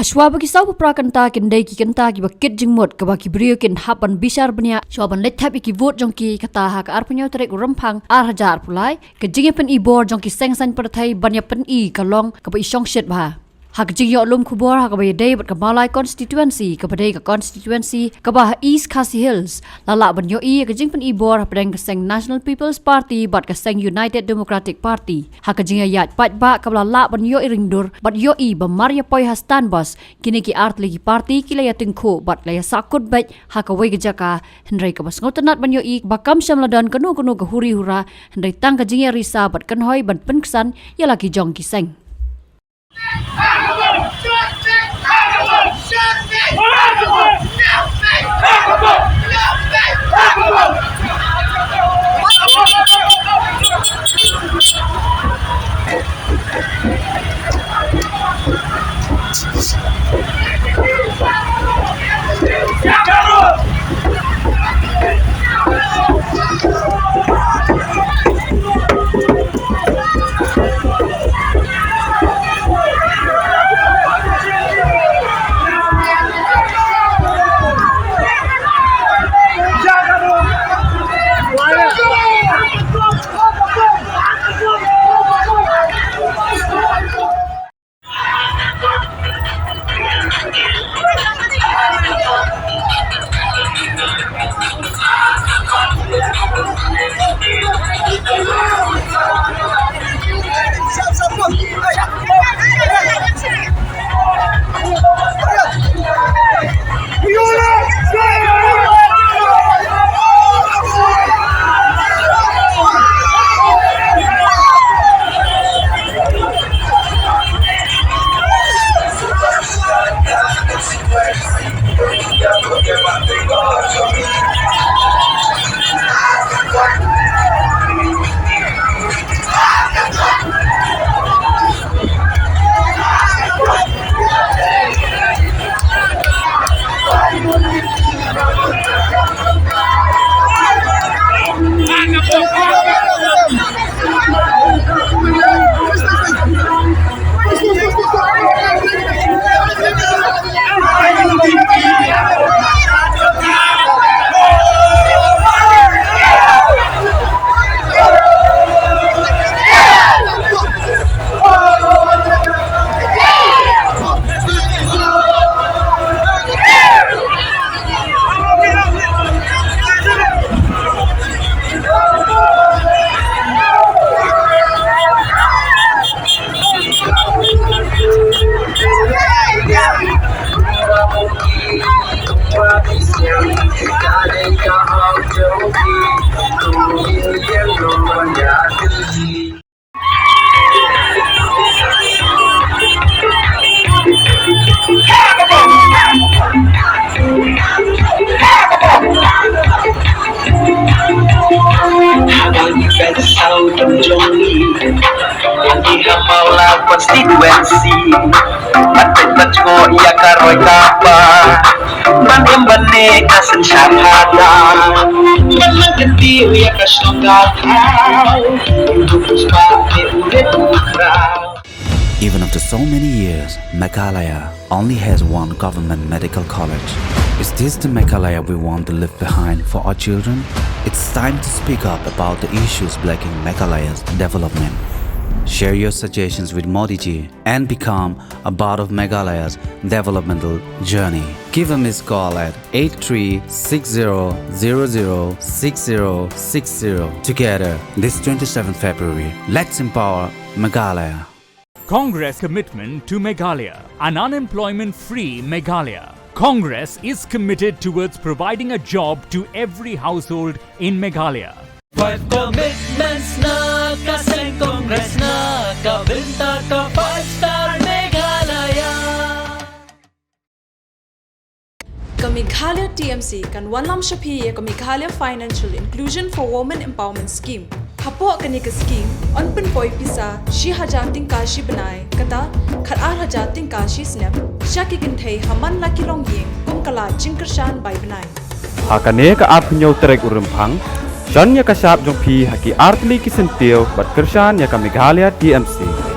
Haswa bagi sau prakanta kendai ki kenta ki bakit jingmot ka baki brio kin hapan bisar bania shoban let tap ki vote jongki kata ha ka arpunyo trek rempang hajar pulai ke jinge pen ibor jongki sengsan perthai banya pen I kalong ka ba isong shit ba hak jing yo lum kubor hak ba day bat ka malai constituency ka badai ka constituency ka ba East Khasi Hills lala ban yo I ka jing pen ibor padang ka seng National People's Party bat ka seng United Democratic Party hak jing yat pat ba ka la ban yo iringdur bat yo I ba Maria poi hastan bos kini ki art lagi party ki la ïatyngkhuh bat la sakut bat hak we jaka hendrai ka bas ngotenat ban yo I ba kam sham ladan kanu ka huri hura hendrai tang ka jing risa bat kan hoi ban penksan ya lagi jong ki seng constituency Matet ko iya karoy kapa Manim bane kasan syahada Malang ketiw ya kasyong gataw Dukos pa ulit ukraw. Even after so many years, Meghalaya only has one government medical college. Is this the Meghalaya we want to leave behind for our children? It's time to speak up about the issues blocking Meghalaya's development. Share your suggestions with Modi ji and become a part of Meghalaya's developmental journey. Give a missed call at 8360006060. Together, this 27th February, let's empower Meghalaya. Congress commitment to Meghalaya, an unemployment-free Meghalaya. Congress is committed towards providing a job to every household in Meghalaya. Five commitments na kaseng Congress na kabinta ka 5-star Meghalaya. Ka Meghalaya TMC kan wanlam shapi ka Meghalaya Financial Inclusion for Women Empowerment Scheme. Hapo kani ka scheme on pen poi pisa shi hajating kashi banai kata khat hajating kashi snap shaki kinthei haman la kilong yeng kum kala jingkershan bai banai. Hakane ka apnyo trek urempang John ya kasap jong pi haki artli kisentil bat kershan ya ka Meghalaya TMC.